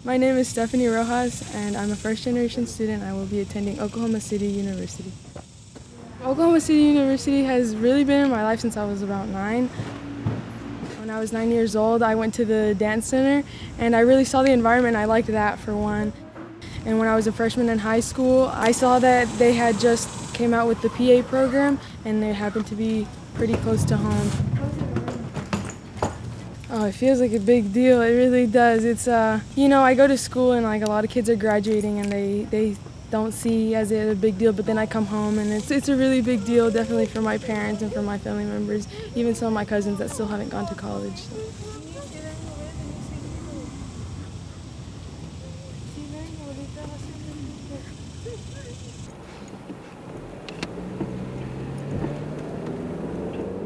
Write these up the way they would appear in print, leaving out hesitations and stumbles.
My name is Stephanie Rojas, and I'm a first-generation student. I will be attending Oklahoma City University. Oklahoma City University has really been in my life since I was about 9. When I was 9 years old, I went to the dance center, and I really saw the environment. I liked that, for one. And when I was a freshman in high school, I saw that they had just came out with the PA program, and they happened to be pretty close to home. Oh, it feels like a big deal. It really does. It's, I go to school and like a lot of kids are graduating and they don't see as a big deal, but then I come home and it's a really big deal, definitely for my parents and for my family members, even some of my cousins that still haven't gone to college. So.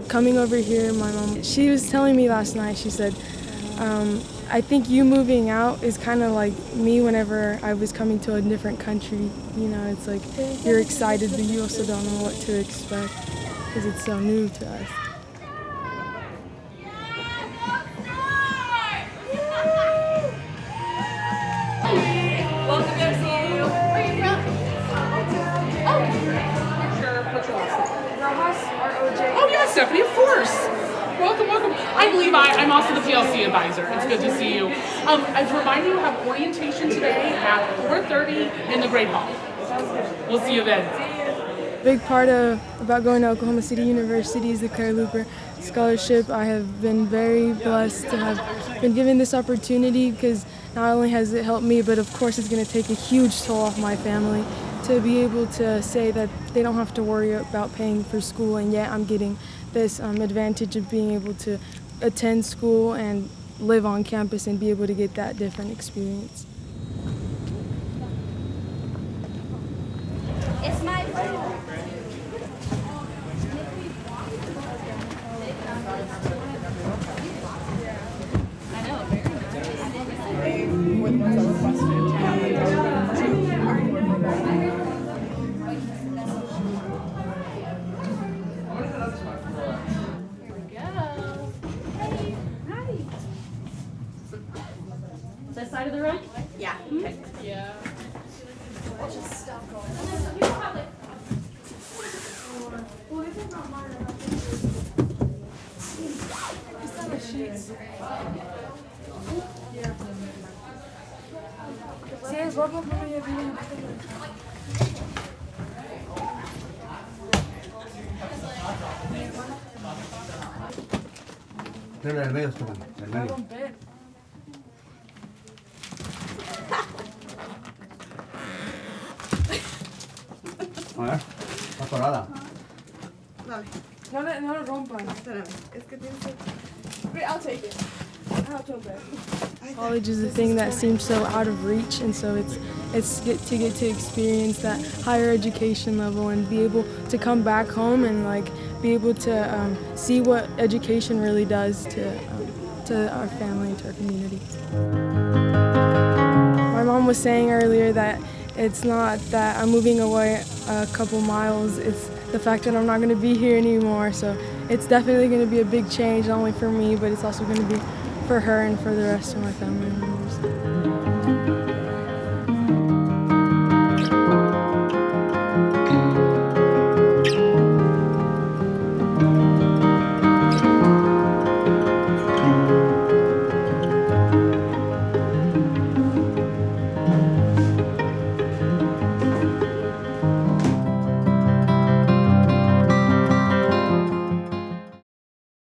Coming over here, my mom, she was telling me last night, she said, I think you moving out is kind of like me whenever I was coming to a different country. You know, it's like you're excited, but you also don't know what to expect because it's so new to us. Welcome to OCU. Where are you from? Oh, sure. What's your last name? Rojas, R-O-J. Oh yeah, Stephanie, of course. Welcome, welcome. I'm Levi. I'm also the PLC advisor. It's good to see you. As a reminder, you have orientation today at 4:30 in the Great Hall. We'll see you then. Big part about going to Oklahoma City University is the Claire Looper Scholarship. I have been very blessed to have been given this opportunity because not only has it helped me, but of course it's going to take a huge toll off my family to be able to say that they don't have to worry about paying for school, and yet I'm getting this advantage of being able to attend school and live on campus and be able to get that different experience. It's my This side of the room? yeah. Okay. Yeah. Pero el medio, Esteban, el medio. A ver, está atorada. No lo rompan. Es que tienes que... Great, I'll take it. I'll take it. College is the thing that seems so out of reach, and so it's get to experience that higher education level and be able to come back home and like be able to see what education really does to our family and to our community. My mom was saying earlier that it's not that I'm moving away a couple miles, it's the fact that I'm not going to be here anymore. So it's definitely going to be a big change, not only for me, but it's also going to be for her and for the rest of my family members.